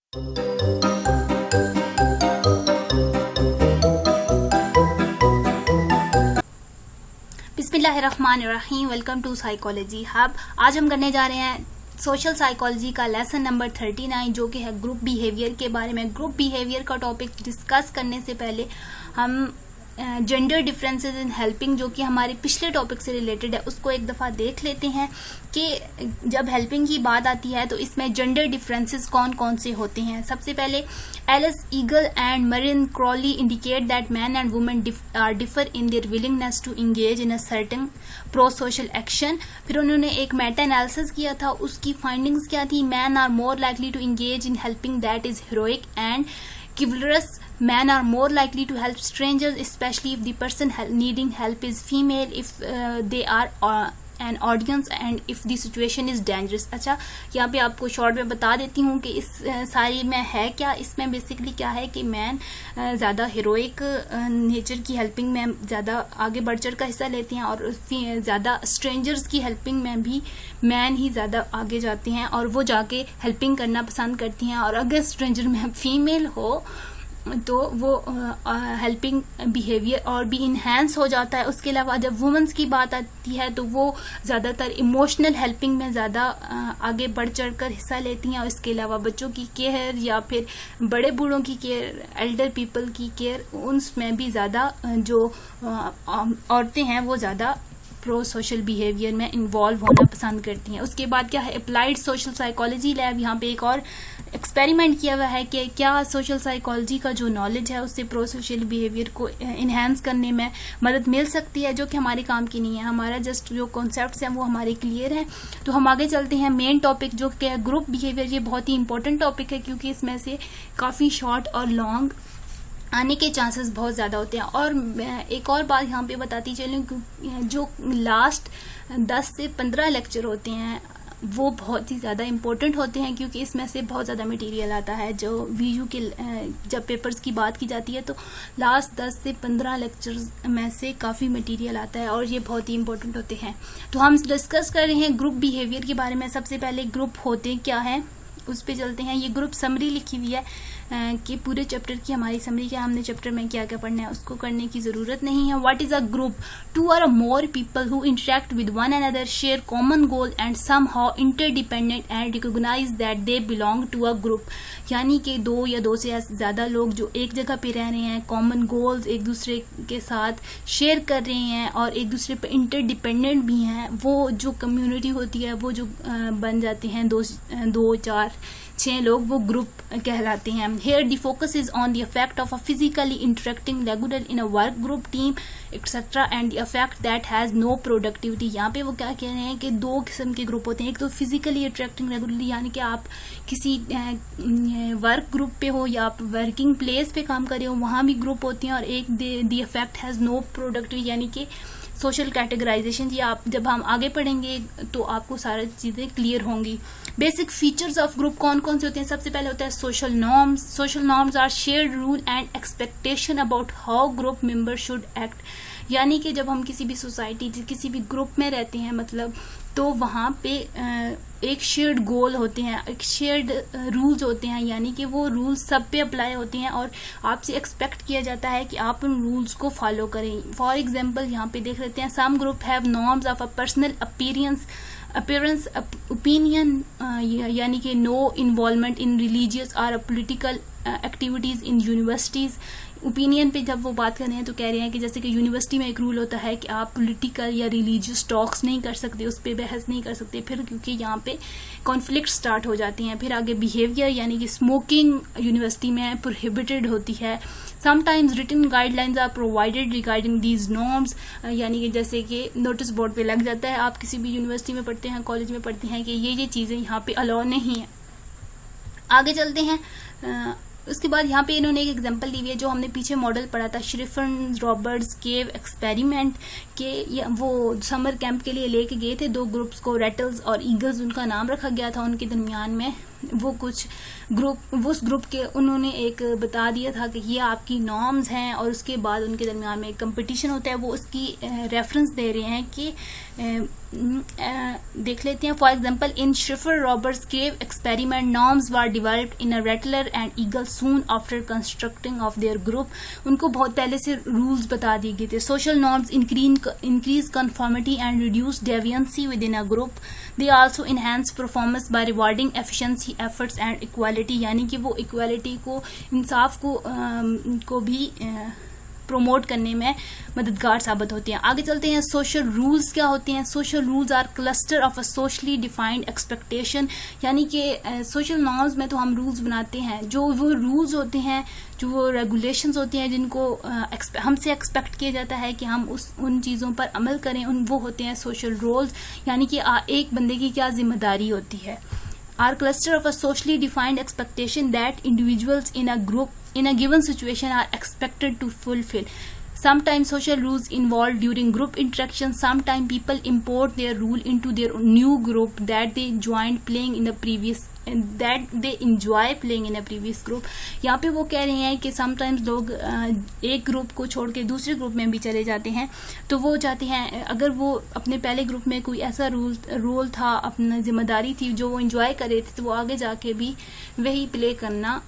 बिस्मिल्लाहिर्रहमानिर्रहीम। Welcome to psychology hub. आज हम करने जा रहे हैं सोशल साइकोलॉजी का लेसन नंबर 39 जो कि है ग्रुप बिहेवियर के बारे में। ग्रुप बिहेवियर का टॉपिक डिस्कस करने से पहले हम जेंडर डिफरेंसेस इन हेल्पिंग जो कि हमारे पिछले टॉपिक से रिलेटेड है उसको एक दफ़ा देख लेते हैं कि जब हेल्पिंग की बात आती है तो इसमें जेंडर डिफरेंसेस कौन कौन से होते हैं। सबसे पहले Alice Eagly and Maureen Crowley indicate that men and women are differ in their willingness to engage in a certain prosocial action. फिर उन्होंने एक मेटा एनालिसिस किया था, उसकी फाइंडिंग्स क्या थी। Men are more likely to engage in helping that is heroic and chivalrous. Men are more likely to help strangers, especially if the person needing help is female, if they are an audience and if the situation is dangerous. अच्छा, यहाँ पे आपको short में बता देती हूँ कि इस सारी में है क्या। इसमें बेसिकली क्या है कि मैन ज़्यादा हीरोइक नेचर की हेल्पिंग में ज़्यादा आगे बढ़ चढ़ का हिस्सा लेते हैं और ज़्यादा स्ट्रेंजर्स की हेल्पिंग में भी मैन ही ज़्यादा आगे जाते हैं और वो जाके हेल्पिंग करना पसंद करती हैं। और अगर स्ट्रेंजर में फीमेल हो तो वो हेल्पिंग बिहेवियर और भी इन्हेंस हो जाता है। उसके अलावा जब वुमेन्स की बात आती है तो वो ज़्यादातर इमोशनल हेल्पिंग में ज़्यादा आगे बढ़ चढ़ कर हिस्सा लेती हैं। और इसके अलावा बच्चों की केयर या फिर बड़े बूढ़ों की केयर, एल्डर पीपल की केयर, उनमें भी ज़्यादा जो औरतें हैं वो ज़्यादा प्रो सोशल बिहेवियर में इन्वॉल्व होना पसंद करती हैं। उसके बाद क्या है, अप्लाइड सोशल साइकोलॉजी लैब। यहाँ पे एक और एक्सपेरिमेंट किया हुआ है कि क्या सोशल साइकोलॉजी का जो नॉलेज है उससे प्रो सोशल बिहेवियर को इन्हेंस करने में मदद मिल सकती है, जो कि हमारे काम की नहीं है। हमारा जस्ट जो कॉन्सेप्ट्स हैं वो हमारे क्लियर हैं। तो हम आगे चलते हैं। मेन टॉपिक जो कि है ग्रुप बिहेवियर, ये बहुत ही इंपॉर्टेंट टॉपिक है क्योंकि इसमें से काफ़ी शॉर्ट और लॉन्ग आने के चांसेस बहुत ज़्यादा होते हैं। और एक और बात यहाँ पे बताती चलूँ, जो लास्ट 10 से 15 लेक्चर होते हैं वो बहुत ही ज़्यादा इम्पोर्टेंट होते हैं क्योंकि इसमें से बहुत ज़्यादा मटेरियल आता है। जो वीयू के जब पेपर्स की बात की जाती है तो लास्ट 10 से 15 लेक्चर्स में से काफ़ी मटेरियल आता है और ये बहुत ही इम्पोर्टेंट होते हैं। तो हम डिस्कस कर रहे हैं ग्रुप बिहेवियर के बारे में। सबसे पहले ग्रुप होते क्या हैं उस पे चलते हैं। ये ग्रुप समरी लिखी हुई है कि पूरे चैप्टर की हमारी समरी क्या, हमने चैप्टर में क्या क्या पढ़ना है उसको करने की ज़रूरत नहीं है। What is a group? Two or more people who interact with one another, share common goal and somehow interdependent and recognise that they belong to a group. यानी कि दो या दो से ज़्यादा लोग जो एक जगह पे रह रहे हैं, कॉमन गोल्स एक दूसरे के साथ शेयर कर रहे हैं और एक दूसरे पे इंटरडिपेंडेंट भी हैं, वो जो कम्युनिटी होती है वो जो बन जाते हैं 2, 4, 6 लोग, वो ग्रुप कहलाते हैं। Here the focus is on the effect of a physically interacting regular in a work group, team, etc. and the effect that has no productivity। यहाँ पे वो क्या कह रहे हैं कि 2 किस्म के ग्रुप होते हैं। एक तो फिजिकली इंटरेक्टिंग रेगुलरली, यानी कि आप किसी वर्क ग्रुप पे हो या आप वर्किंग प्लेस पे काम कर रहे हो, वहाँ भी ग्रुप होते हैं। और एक the effect has no productivity, यानी कि सोशल कैटेगराइजेशन। ये आप जब हम आगे पढ़ेंगे तो आपको सारी चीज़ें क्लियर होंगी। बेसिक फीचर्स ऑफ ग्रुप कौन कौन से होते हैं? सबसे पहले होता है social norms. Social norms are shared rule and expectation about how group member should act. यानी कि जब हम किसी भी सोसाइटी, किसी भी ग्रुप में रहते हैं मतलब, तो वहाँ पे एक शेयर्ड गोल होते हैं, एक शेयर्ड रूल्स होते हैं, यानी कि वो रूल्स सब पे अप्लाई होते हैं और आपसे एक्सपेक्ट किया जाता है कि आप उन रूल्स को फॉलो करें। फॉर एग्जांपल यहाँ पे देख लेते हैं, some group have norms of a personal appearance opinion, यानी कि नो इन्वॉल्वमेंट इन रिलीजियस और political activities in universities. Opinion पे जब वो बात कर रहे हैं तो कह रहे हैं कि जैसे कि यूनिवर्सिटी में एक रूल होता है कि आप पॉलिटिकल या रिलीजियस टॉक्स नहीं कर सकते, उस पर बहस नहीं कर सकते, फिर क्योंकि यहाँ पे कॉन्फ्लिक्ट स्टार्ट हो जाती हैं। फिर आगे बिहेवियर, यानी कि स्मोकिंग यूनिवर्सिटी में प्रोहिबिटेड होती है। Sometimes written guidelines are provided regarding these norms, यानी कि जैसे कि नोटिस बोर्ड पे लग जाता है, आप किसी भी यूनिवर्सिटी में पढ़ते हैं, कॉलेज में पढ़ते हैं कि ये चीज़ें यहाँ पे अलाउ नहीं है। आगे चलते हैं। उसके बाद यहाँ पे इन्होंने एक एग्जांपल दी हुई है जो हमने पीछे मॉडल पढ़ा था, श्रिफन रॉबर्ट्स केव एक्सपेरिमेंट के। वो समर कैंप के लिए लेके गए थे 2 ग्रुप्स को, रेटल्स और ईगल्स उनका नाम रखा गया था। उनके दरमियान में वो कुछ उस ग्रुप के उन्होंने एक बता दिया था कि ये आपकी नॉर्म्स हैं, और उसके बाद उनके दरमियान में एक कंपटीशन होता है, वो उसकी रेफरेंस दे रहे हैं कि देख लेते हैं. For example, in Sherif Robbers cave experiment norms were developed in a Rattler and Eagle soon after constructing of their group. उनको बहुत पहले से रूल्स बता दिए गए थे. Social norms increase conformity and reduce deviancy within a group. They also enhance performance by rewarding efficiency efforts and equality, यानी कि वो इक्वालिटी को, इंसाफ को भी प्रोमोट करने में मददगार साबित होती हैं. आगे चलते हैं. सोशल रूल्स क्या होते हैं? Social rules are cluster of a socially defined expectation, यानी कि सोशल नॉर्म्स में तो हम रूल्स बनाते हैं. जो वो रूल्स होते हैं, जो वो रेगुलेशंस होती हैं जिनको हमसे एक्सपेक्ट किया जाता है कि हम उन चीज़ों पर अमल करें, वो होते हैं सोशल रोल्स, यानी कि एक बंदे की क्या जिम्मेदारी होती है. Are cluster of a socially defined expectation that individuals in a group in a given situation are expected to fulfill. Sometimes social rules involved during group interaction. Sometimes people import their rule into their new group that they enjoy playing in a previous group. यहाँ पे वो कह रहे हैं कि sometimes लोग एक group को छोड़ के दूसरे ग्रुप में भी चले जाते हैं. तो वो चाहते हैं, अगर वो अपने पहले ग्रुप में कोई ऐसा रोल था, अपनी जिम्मेदारी थी जो वो इंजॉय कर रहे थे, तो वो आगे जाके भी वही प्ले करना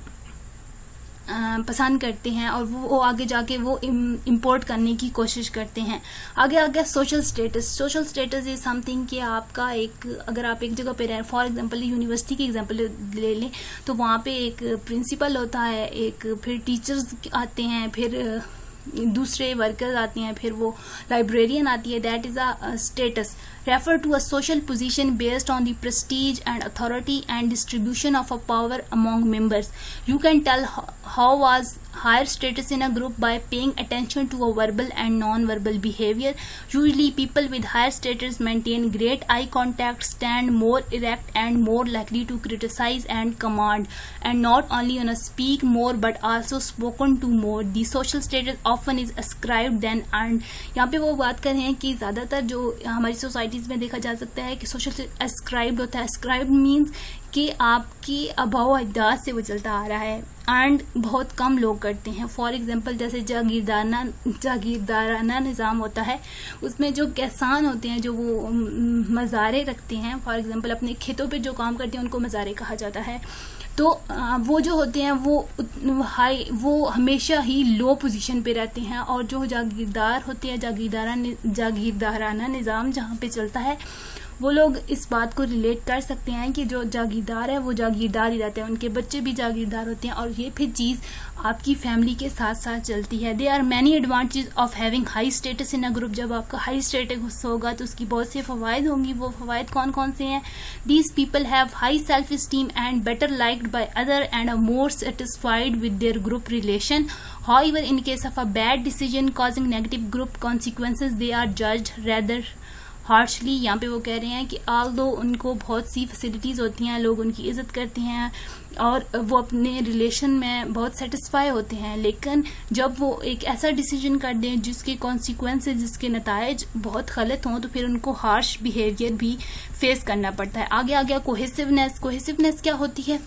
पसंद करते हैं, और वो आगे जाके वो इंपोर्ट करने की कोशिश करते हैं. आगे social status. Social status is something कि आपका एक, अगर आप एक जगह पे रहें, फॉर एग्जांपल यूनिवर्सिटी की एग्जांपल ले लें, तो वहाँ पे एक प्रिंसिपल होता है, एक फिर टीचर्स आते हैं, फिर दूसरे वर्कर्स आते हैं, फिर वो लाइब्रेरियन आती है. That is a status. refer to a social position based on the prestige and authority and distribution of a power among members. You can tell how was higher status in a group by paying attention to a verbal and non-verbal behavior. Usually people with higher status maintain great eye contact, stand more erect and more likely to criticize and command, and not only speak more but also spoken to more. The social status often is ascribed then earned. यहाँ पे वो बात कर रहे हैं कि ज़्यादातर जो हमारी सोसाइटी में देखा जा सकता है कि सोशल एस्क्राइब्ड होता है. एस्क्राइब्ड मीन्स कि आपकी अभाव अजदाद से वो चलता आ रहा है, एंड बहुत कम लोग करते हैं. फॉर एग्जांपल, जैसे जागीरदाराना निज़ाम होता है, उसमें जो किसान होते हैं, जो वो मज़ारे रखते हैं, फॉर एग्जांपल अपने खेतों पे जो काम करते हैं उनको मज़ारे कहा जाता है. तो वो जो होते हैं वो हमेशा ही लो पोजीशन पे रहते हैं, और जो जागीरदार होते हैं, जागीरदाराना निज़ाम जहाँ पे चलता है, वो लोग इस बात को रिलेट कर सकते हैं कि जो जागीरदार है वो जागीरदार ही रहते हैं, उनके बच्चे भी जागीरदार होते हैं, और ये फिर चीज़ आपकी फैमिली के साथ साथ चलती है. They are many advantage of having high status in a group. जब आपका हाई स्टेटस होगा तो उसकी बहुत से फ़वाइद होंगी. वो फ़वाइद कौन कौन से हैं? These people have high self esteem and better liked by other and are more satisfied with their group relation. However, in case of a bad decision causing negative group consequences, they are judged rather harshly. यहाँ पे वो कह रहे हैं कि although उनको बहुत सी facilities होती हैं, लोग उनकी इज़्ज़त करते हैं, और वो अपने रिलेशन में बहुत सेटिस्फाई होते हैं, लेकिन जब वो एक ऐसा डिसीजन कर दें जिसके कॉन्सिक्वेंसेस, जिसके नताइज बहुत गलत हों, तो फिर उनको हार्श बिहेवियर भी फेस करना पड़ता है. आगे कोहेसिवनेस. कोहेसिवनेस क्या होती है?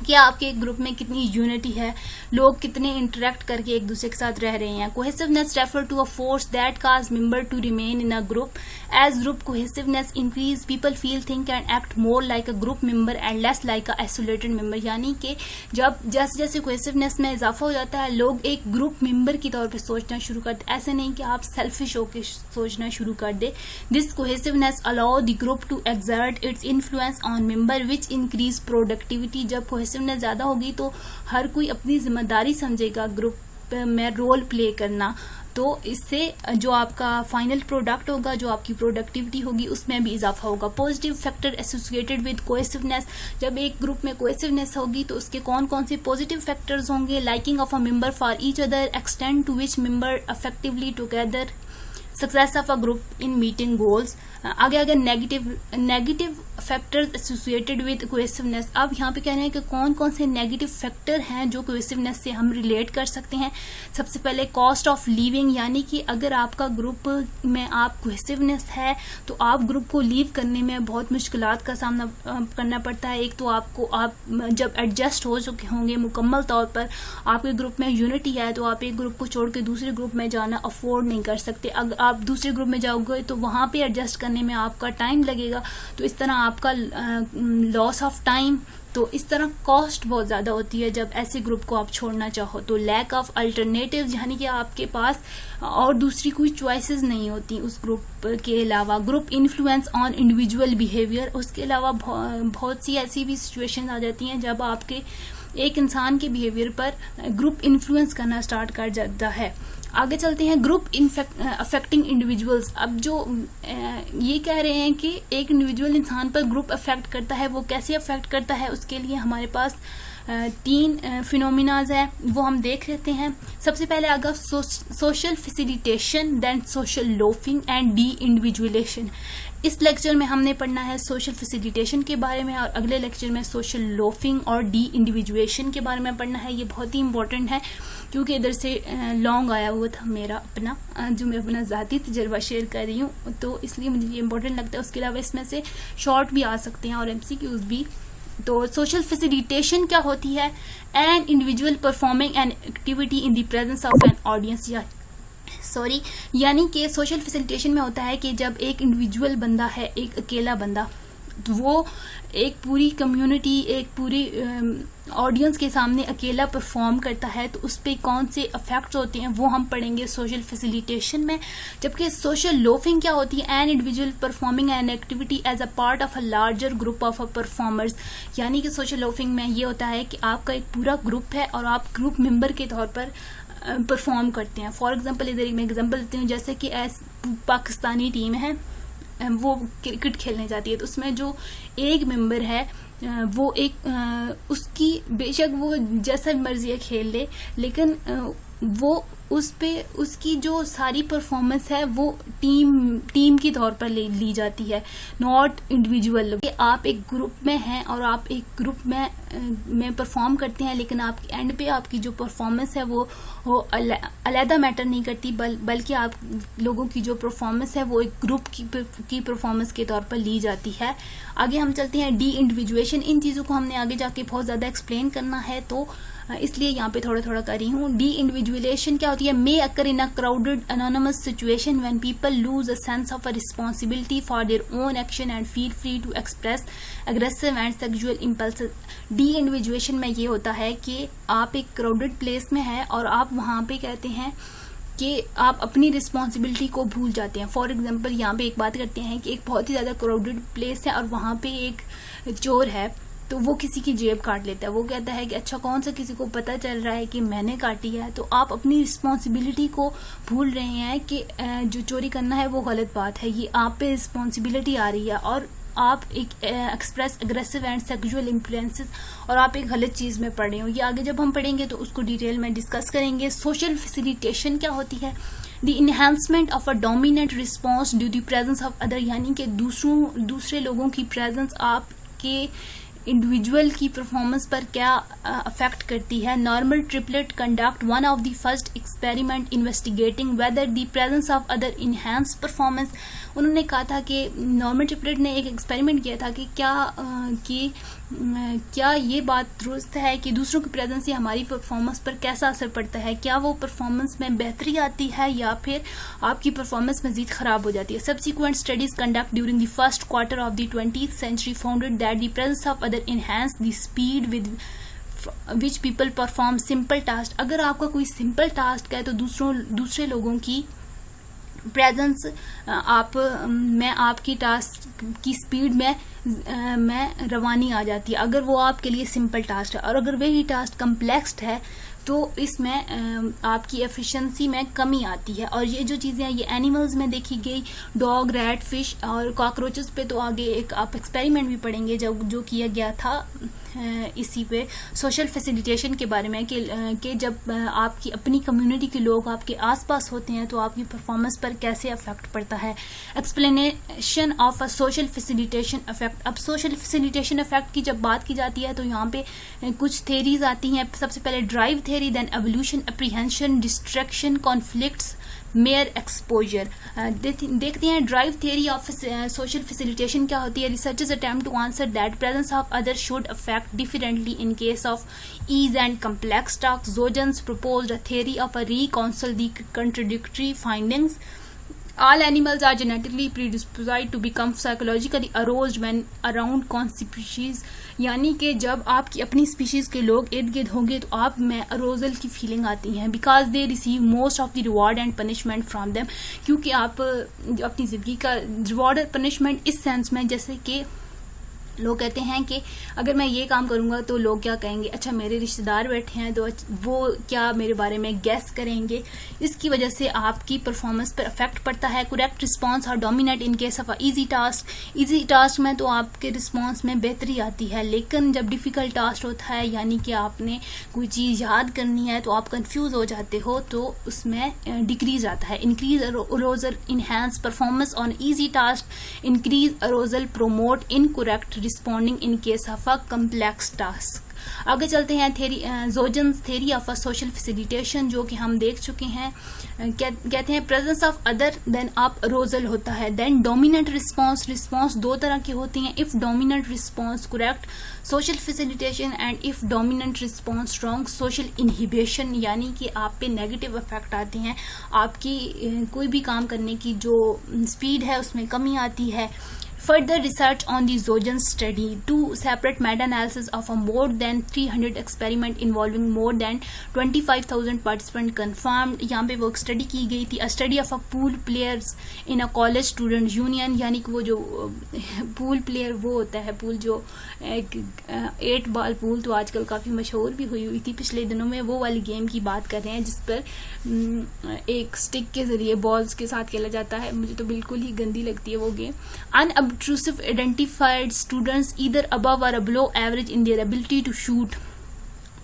कि आपके ग्रुप में कितनी यूनिटी है, लोग कितने इंटरेक्ट करके एक दूसरे के साथ रह रहे हैं. Cohesiveness refer to a force that cause member to remain in a group. As group cohesiveness increase, people feel, think and act more like a group member and less like a isolated member. यानी कि जब जैसे cohesiveness में इजाफा हो जाता है, लोग एक ग्रुप मेंबर की तौर पर सोचना शुरू करते. ऐसे नहीं कि आप सेल्फिश होकर सोचना शुरू कर दे. This cohesiveness allow the group to exert its influence on member which increase productivity. जब कोहेसिवनेस ज़्यादा होगी तो हर कोई अपनी जिम्मेदारी समझेगा ग्रुप में रोल प्ले करना. तो इससे जो आपका फाइनल प्रोडक्ट होगा, जो आपकी प्रोडक्टिविटी होगी, उसमें भी इजाफा होगा. Positive factor associated with cohesiveness. जब एक ग्रुप में कोहेसिवनेस होगी तो उसके कौन कौन से पॉजिटिव फैक्टर्स होंगे? Liking of a member for each other, extent to which member affectively together, success of a group in meeting goals, आगे आगे negative factors associated with cohesiveness. अब यहाँ पे कह रहे हैं कि कौन कौन से नेगेटिव फैक्टर हैं जो कोहेसिवनेस से हम रिलेट कर सकते हैं। सबसे पहले कॉस्ट ऑफ लिविंग, यानी कि अगर आपका ग्रुप में आप कोहेसिवनेस है तो आप ग्रुप को लीव करने में बहुत मुश्किलात का सामना करना पड़ता है। एक तो आप जब एडजस्ट हो चुके होंगे मुकम्मल तौर पर, आपके ग्रुप में यूनिटी है, तो आप एक ग्रुप को छोड़ के दूसरे ग्रुप में जाना अफोर्ड नहीं कर सकते। अगर आप दूसरे ग्रुप में जाओगे तो वहाँ पे एडजस्ट करने में आपका टाइम लगेगा, तो इस तरह आपका लॉस ऑफ टाइम, तो इस तरह कॉस्ट बहुत ज़्यादा होती है जब ऐसे ग्रुप को आप छोड़ना चाहो। तो लैक ऑफ अल्टरनेटिव्स, यानी कि आपके पास और दूसरी कोई चॉइसेस नहीं होती उस ग्रुप के अलावा। Group influence on individual behaviour, उसके अलावा बहुत सी ऐसी भी सिचुएशन आ जाती हैं जब आपके एक इंसान के बिहेवियर पर ग्रुप इन्फ्लुएंस करना स्टार्ट कर जाता है। आगे चलते हैं, ग्रुप अफेक्टिंग इंडिविजुअल्स। अब जो ये कह रहे हैं कि एक इंडिविजुअल इंसान पर ग्रुप अफेक्ट करता है, वो कैसे अफेक्ट करता है, उसके लिए हमारे पास 3 फिनोमिनाज है, वो हम देख लेते हैं। सबसे पहले आगा social facilitation, then social loafing and deindividuation. इस लेक्चर में हमने पढ़ना है सोशल फैसिलिटेशन के बारे में, और अगले लेक्चर में सोशल लोफिंग और डी इंडिविजुएशन के बारे में पढ़ना है। ये बहुत ही इंपॉर्टेंट है क्योंकि इधर से लॉन्ग आया हुआ था मेरा अपना जो मैं अपना ज़ाती तजर्बा शेयर कर रही हूँ, तो इसलिए मुझे ये इंपॉर्टेंट लगता है। उसके अलावा इसमें से शॉर्ट भी आ सकते हैं और MCQs भी। तो सोशल फैसिलिटेशन क्या होती है? An individual performing an activity in the presence of an audience, यानी कि सोशल फैसिलिटेशन में होता है कि जब एक इंडिविजुअल बंदा है, एक अकेला बंदा, तो वो एक पूरी कम्युनिटी, एक पूरी ऑडियंस के सामने अकेला परफॉर्म करता है, तो उस पर कौन से इफेक्ट्स होते हैं वो हम पढ़ेंगे सोशल फैसिलिटेशन में। जबकि सोशल लोफिंग क्या होती है? An individual performing an activity as a part of a larger group of performers, यानी कि सोशल लोफिंग में ये होता है कि आपका एक पूरा ग्रुप है और आप ग्रुप मेंबर के तौर पर परफॉर्म करते हैं। फॉर एग्जांपल इधर मैं एग्जांपल देती हूँ, जैसे कि पाकिस्तानी टीम है, वो क्रिकेट खेलने जाती है, तो उसमें जो एक मेंबर है वो एक उसकी बेशक वो जैसा मर्जी है खेल ले, लेकिन वो उस पे उसकी जो सारी परफॉर्मेंस है वो टीम की तौर पर ली जाती है, नॉट इंडिविजुअल। आप एक ग्रुप में हैं और आप एक ग्रुप में परफॉर्म करते हैं, लेकिन आपकी एंड पे आपकी जो परफॉर्मेंस है वो अलहदा मैटर नहीं करती, बल्कि आप लोगों की जो परफॉर्मेंस है वो एक ग्रुप की परफॉर्मेंस के तौर पर ली जाती है। आगे हम चलते हैं डी इंडिविजुएशन। इन चीज़ों को हमने आगे जाके बहुत ज़्यादा एक्सप्लेन करना है, तो इसलिए यहाँ पे थोड़ा थोड़ा कर रही हूँ। डी इंडिविजुअलेशन क्या होती है? May occur in a crowded anonymous situation when people lose a sense of a responsibility for their own action and feel free to express aggressive and sexual impulses. Deindividuation में ये होता है कि आप एक क्राउडेड प्लेस में है और आप वहाँ पे कहते हैं कि आप अपनी रिस्पॉन्सिबिलिटी को भूल जाते हैं। फॉर एग्जाम्पल यहाँ पे एक बात करते हैं कि एक बहुत ही ज़्यादा क्राउडेड प्लेस है और वहाँ पे एक चोर है, तो वो किसी की जेब काट लेता है। वो कहता है कि अच्छा कौन सा किसी को पता चल रहा है कि मैंने काटी है, तो आप अपनी रिस्पॉन्सिबिलिटी को भूल रहे हैं कि जो चोरी करना है वो गलत बात है, ये आप पे रिस्पॉन्सिबिलिटी आ रही है और आप एक express aggressive and sexual influences और आप एक गलत चीज़ में पढ़ रहे हो। ये आगे जब हम पढ़ेंगे तो उसको डिटेल में डिस्कस करेंगे। सोशल फैसिलिटेशन क्या होती है? The enhancement of a dominant response due the presence of other, यानी कि दूसरे लोगों की प्रेजेंस आपके इंडिविजुअल की परफॉर्मेंस पर क्या अफेक्ट करती है। Normal triplet conduct one of the first experiment investigating whether the presence of other enhance performance. उन्होंने कहा था कि नॉर्मल ट्रिपलेट ने एक एक्सपेरिमेंट किया था कि क्या ये बात दुरुस्त है कि दूसरों की प्रेजेंस से हमारी परफॉर्मेंस पर कैसा असर पड़ता है, क्या वो परफॉर्मेंस में बेहतरी आती है या फिर आपकी परफॉर्मेंस मजीद ख़राब हो जाती है। Subsequent studies conduct during the first quarter of the 20th century founded that the presence of other enhance the speed with which people perform simple task. अगर आपका कोई सिंपल टास्क है तो दूसरे लोगों की प्रेजेंस में आपकी टास्क की स्पीड में में रवानी आ जाती है, अगर वो आपके लिए सिंपल टास्क है। और अगर वही टास्क कम्प्लेक्स है तो इसमें आपकी एफिशिएंसी में कमी आती है। और ये जो चीज़ें हैं ये एनिमल्स में देखी गई, डॉग, रैट, फिश और कॉकरोचेस पे तो आगे एक आप एक्सपेरिमेंट भी पढ़ेंगे जो किया गया था इसी पे सोशल फैसिलिटेशन के बारे में कि जब आपकी अपनी कम्युनिटी के लोग आपके आसपास होते हैं तो आपकी परफॉर्मेंस पर कैसे अफेक्ट पड़ता है। Explanation of a social facilitation effect. अब सोशल फैसिलिटेशन इफेक्ट की जब बात की जाती है तो यहाँ पे कुछ थेरीज आती हैं। सबसे पहले drive theory, then evaluation, apprehension, distraction, conflicts, mere exposure. देखते हैं drive theory of social facilitation क्या होती है। Researchers attempt to answer that presence of other should affect differently in case of ease and complex tasks. Zogens proposed a theory of a reconcile the contradictory findings. All animals are genetically predisposed to become psychologically aroused when around conspecies. यानी कि जब आपकी अपनी species के लोग इर्द गिर्द होंगे तो आप में अरोजल की फीलिंग आती है, because they receive most of the reward and punishment from them. क्योंकि आप अपनी जिंदगी का रिवॉर्ड और पनिशमेंट इस सेंस में, जैसे कि लोग कहते हैं कि अगर मैं ये काम करूंगा तो लोग क्या कहेंगे, अच्छा मेरे रिश्तेदार बैठे हैं तो वो क्या मेरे बारे में गैस करेंगे। इसकी वजह से आपकी परफॉर्मेंस पर अफेक्ट पड़ता है। करेक्ट रिस्पांस और dominate in case of easy task. Easy task में तो आपके रिस्पांस में बेहतरी आती है, लेकिन जब डिफिकल्ट टास्क होता है यानी कि आपने कोई चीज़ याद करनी है तो आप कंफ्यूज हो जाते हो, तो उसमें डिक्रीज आता है। Increase arousal, enhance performance on easy task, increase arousal, promote incorrect responding in case of a complex task. आगे चलते हैं Zajonc's theory of a social facilitation, जो कि हम देख चुके हैं। कहते हैं प्रेजेंस ऑफ अदर देन आप अरोजल होता है। Then dominant response. रिस्पॉन्स दो तरह की होती हैं, if dominant response correct social facilitation and if dominant response strong social inhibition, यानी कि आप पे नेगेटिव इफेक्ट आते हैं, आपकी कोई भी काम करने की जो स्पीड है उसमें कमी आती है। Further research on the Zogens study, two separate meta-analysis of a more than 300 experiment involving more than 25,000 participants confirmed. यहाँ पे वो एक स्टडी की गई थी, a study of a pool players in a college student union, यानी कि वो जो पूल प्लेयर वो होता है, पूल जो 8 बॉल पूल तो आजकल काफ़ी मशहूर भी हुई थी पिछले दिनों में, वो वाली गेम की बात कर रहे हैं जिस पर एक स्टिक के जरिए बॉल्स के साथ खेला जाता है। मुझे तो बिल्कुल ही गंदी लगती है वो game. Unobtrusive identified students either above or below average in their ability to shoot.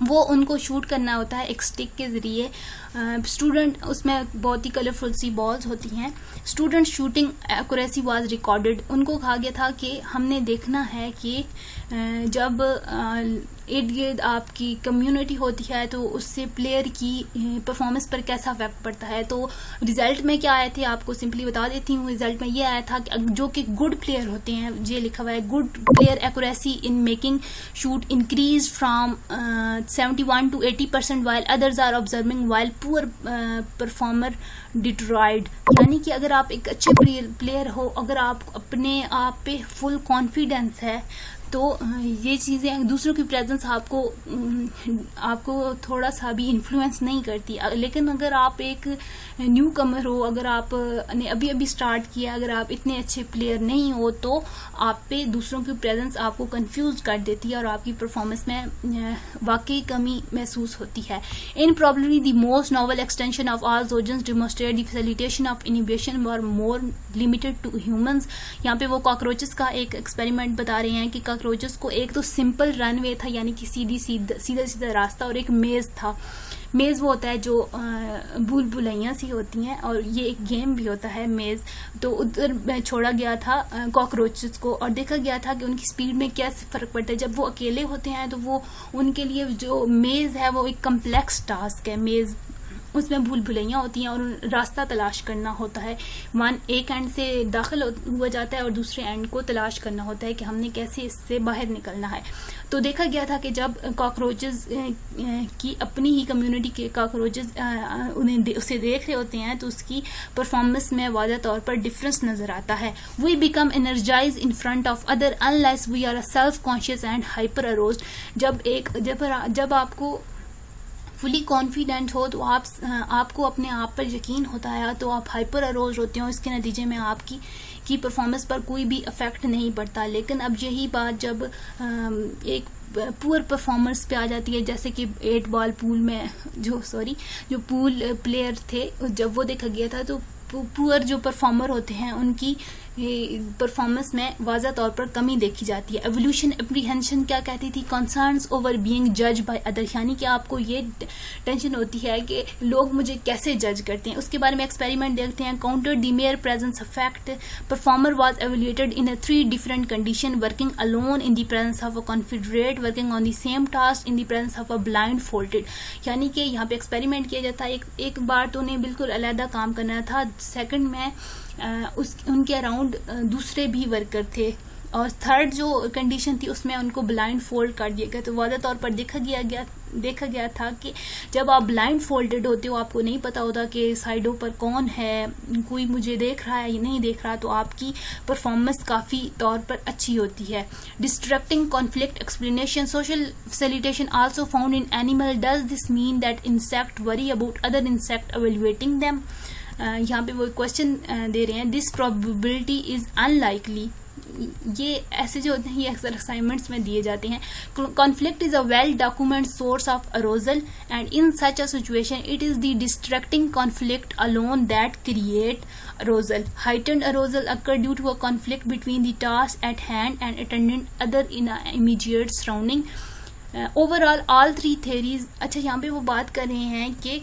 वो उनको शूट करना होता है एक स्टिक के जरिए। स्टूडेंट उसमें बहुत ही कलरफुल सी बॉल्स होती हैं। Student shooting accuracy was recorded. उनको कहा गया था कि हमने देखना है कि जब इर्द गिर्द आपकी कम्युनिटी होती है तो उससे प्लेयर की परफॉर्मेंस पर कैसा इफेक्ट पड़ता है। तो रिजल्ट में क्या आए थे आपको सिंपली बता देती हूँ। रिजल्ट में ये आया था कि जो कि गुड प्लेयर होते हैं, ये लिखा हुआ है, good player accuracy in making shoot increase from 71 to 80% while others are observing while poor performer डिट्रॉयड। यानी कि अगर आप एक अच्छे प्लेयर हो, अगर आप अपने आप पे फुल कॉन्फिडेंस है तो ये चीज़ें दूसरों की प्रेजेंस आपको थोड़ा सा भी इन्फ्लुएंस नहीं करती। लेकिन अगर आप एक न्यू कमर हो, अगर आपने अभी अभी स्टार्ट किया, अगर आप इतने अच्छे प्लेयर नहीं हो तो आप पे दूसरों की प्रेजेंस आपको कंफ्यूज कर देती है और आपकी परफॉर्मेंस में वाकई कमी महसूस होती है। In probably the most novel extension of all Zajonc's demonstrate the facilitation of inhibition were more limited to humans. यहाँ पे वो कॉकरोचेस का एक एक्सपेरिमेंट बता रहे हैं कि कॉकरोचेस को एक तो सिंपल रनवे था, यानी कि सीधा रास्ता, और एक मेज था। मेज़ वो होता है जो भूल भुलैया सी होती हैं, और ये एक गेम भी होता है मेज़। तो उधर छोड़ा गया था कॉकरोचेस को और देखा गया था कि उनकी स्पीड में क्या फ़र्क पड़ता है। जब वो अकेले होते हैं तो वो उनके लिए जो मेज़ है वो एक कम्प्लेक्स टास्क है। मेज़ उसमें भूल भुलैया होती हैं और रास्ता तलाश करना होता है। एक एंड से दाखिल हुआ जाता है और दूसरे एंड को तलाश करना होता है कि हमने कैसे इससे बाहर निकलना है। तो देखा गया था कि जब कॉकरोचेस की अपनी ही कम्युनिटी के कॉकरोचेस उसे देख रहे होते हैं तो उसकी परफॉर्मेंस में वाज़ह तौर पर डिफरेंस नज़र आता है। We become energize in front of other unless we are self conscious and hyper aroused. जब आपको फुली कॉन्फिडेंट हो तो आपको अपने आप पर यकीन होता है, तो आप हाइपर अरोज होते हो, इसके नतीजे में आपकी परफॉर्मेंस पर कोई भी इफेक्ट नहीं पड़ता। लेकिन अब यही बात जब एक पुअर परफॉर्मर्स पे आ जाती है, जैसे कि 8 बॉल पूल में जो पूल प्लेयर थे, जब वो देखा गया था तो पुअर जो परफॉर्मर होते हैं उनकी परफॉर्मेंस में वाज़ा तौर पर कमी देखी जाती है। एवोल्यूशन एप्रीहेंशन क्या कहती थी? कंसर्न्स ओवर बीइंग जज बाय अदर, यानी कि आपको ये टेंशन होती है कि लोग मुझे कैसे जज करते हैं। उसके बारे में एक्सपेरिमेंट देखते हैं। Counter the mere presence effect, performer was evaluated in 3 different condition, working alone in the presence of a confederate, working on the same task in the presence of a blindfolded. यानी कि यहाँ पे experiment किया जाता है। एक बार तो उन्हें बिल्कुल अलग काम करना था, सेकंड में उनके अराउंड दूसरे भी वर्कर थे, और थर्ड जो कंडीशन थी उसमें उनको ब्लाइंड फोल्ड कर दिया गया। तो वाज़ा तौर पर देखा गया था कि जब आप ब्लाइंड फोल्डेड होते हो, आपको नहीं पता होता कि साइडों पर कौन है, कोई मुझे देख रहा है या नहीं देख रहा, तो आपकी परफॉर्मेंस काफ़ी तौर पर अच्छी होती है। Distracting conflict explanation, social facilitation also found in animal, does this mean that insect worry about other insect evaluating them. यहाँ पे वो क्वेश्चन दे रहे हैं, दिस प्रोबेबिलिटी इज अनलाइकली। ये ऐसे जो होते हैं ये अक्सर असाइनमेंट्स में दिए जाते हैं। Conflict is a well document source of arousal and in such a situation it is the distracting conflict alone that create arousal. Heightened arousal occur due to a conflict between the task at hand and attendant other in immediate surrounding. Overall all 3 theories. अच्छा, यहाँ पे वो बात कर रहे हैं कि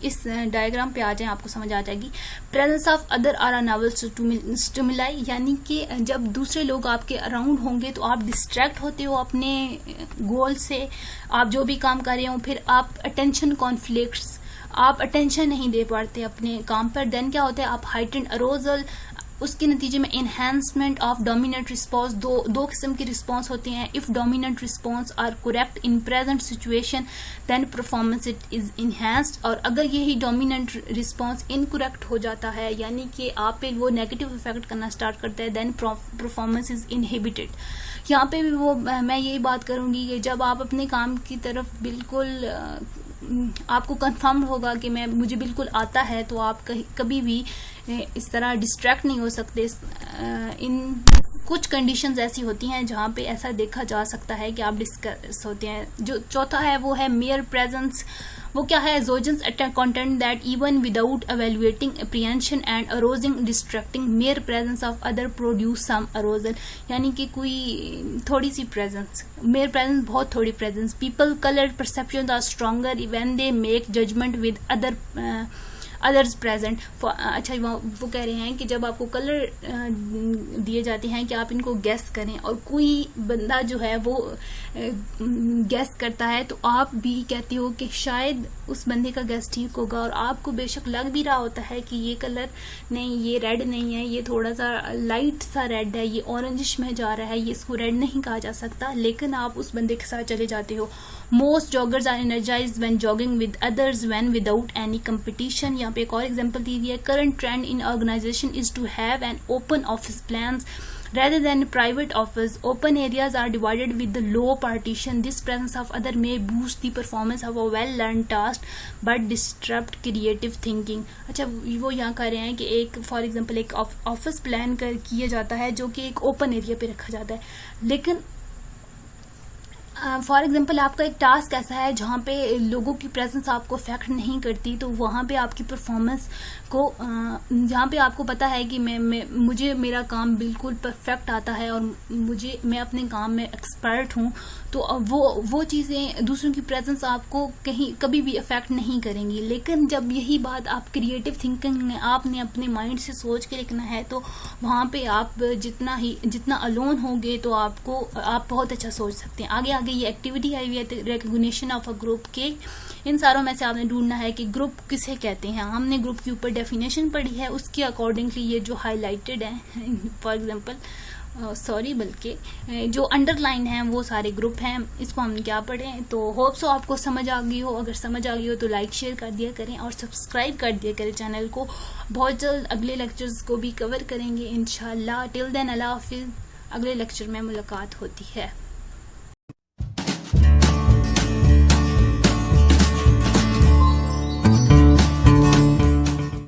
इस डायग्राम पे आ जाए, आपको समझ आ जाएगी। Presence of other are a novel stimuli, यानी कि जब दूसरे लोग आपके अराउंड होंगे तो आप डिस्ट्रैक्ट होते हो अपने गोल से, आप जो भी काम कर रहे हो, फिर आप अटेंशन कॉन्फ्लिक्ट्स, आप अटेंशन नहीं दे पाते अपने काम पर। देन क्या होता है, आप हाइटेंड अरोजल, उसके नतीजे में एनहेंसमेंट ऑफ डोमिनेंट रिस्पॉन्स। दो किस्म के रिस्पॉन्स होते हैं। If dominant response are correct in present situation then performance it is enhanced, और अगर यही डोमिनेंट रिस्पॉन्स इनकरेक्ट हो जाता है, यानी कि आप पे वो नेगेटिव इफेक्ट करना स्टार्ट करता है, देन परफॉर्मेंस इज इनहिबिटेड। यहाँ पे भी वो मैं यही बात करूंगी कि जब आप अपने काम की तरफ बिल्कुल आपको कंफर्म होगा कि मुझे बिल्कुल आता है, तो आप कभी भी इस तरह डिस्ट्रैक्ट नहीं हो सकते। इन कुछ कंडीशंस ऐसी होती हैं जहाँ पे ऐसा देखा जा सकता है कि आप डिस्कस होते हैं। जो चौथा है वो है मेयर प्रेजेंस। वो क्या है? Zajonc's contend that even without evaluating apprehension and arousing distracting mere presence of other produce some arousal, यानी कि कोई थोड़ी सी प्रेजेंस, मेयर प्रेजेंस बहुत थोड़ी presence. People colour perception are stronger when they make judgement with others present. अच्छा, वो कह रहे हैं कि जब आपको कलर दिए जाते हैं कि आप इनको गैस करें, और कोई बंदा जो है वो गैस करता है, तो आप भी कहते हो कि शायद उस बंदे का गैस ठीक होगा, और आपको बेशक लग भी रहा होता है कि ये कलर नहीं, ये रेड नहीं है, ये थोड़ा सा लाइट सा रेड है, ये ऑरेंजिश में जा रहा है, ये इसको रेड नहीं कहा जा सकता, लेकिन आप उस बंदे के साथ चले जाते हो। Most joggers are energised when jogging with others when without any competition. यहाँ पे एक और एग्जांपल दी है। Current trend in organisation is to have an open office plans rather than private office. Open areas are divided with the low partition. This presence of other may boost the performance of a well learned task but disrupt creative thinking. अच्छा, वो यहाँ कह रहे हैं कि एक for example एक office plan किया जाता है जो कि एक ओपन एरिया पे रखा जाता है, लेकिन फॉर एग्जाम्पल आपका एक टास्क ऐसा है जहाँ पे लोगों की प्रेजेंस आपको अफेक्ट नहीं करती, तो वहाँ पे आपकी परफॉर्मेंस को जहाँ पे आपको पता है कि मुझे मेरा काम बिल्कुल परफेक्ट आता है और मैं अपने काम में एक्सपर्ट हूँ, तो वो चीज़ें दूसरों की प्रेजेंस आपको कभी भी अफेक्ट नहीं करेंगी। लेकिन जब यही बात आप क्रिएटिव थिंकिंग में आपने अपने माइंड से सोच के लिखना है, तो वहाँ पे आप जितना अलोन होंगे तो आप बहुत अच्छा सोच सकते हैं। आगे ये एक्टिविटी आई हुई है रिकॉग्निशन ऑफ अ ग्रुप के। इन सारों में से आपने ढूंढना है कि ग्रुप किसे कहते हैं। हमने ग्रुप के ऊपर डेफिनेशन पढ़ी है, उसके अकॉर्डिंगली ये जो हाईलाइटेड है फॉर एग्जांपल बल्कि जो अंडरलाइन है वो सारे ग्रुप हैं। इसको हम क्या पढ़ें, तो होप सो आपको समझ आ गई हो। अगर समझ आ गई हो तो लाइक शेयर कर दिया करें और सब्सक्राइब कर दिया करें चैनल को। बहुत जल्द अगले लेक्चर्स को भी कवर करेंगे इंशाल्लाह। टिल देन अल्लाह हाफिज़। अगले लेक्चर में मुलाकात होती है।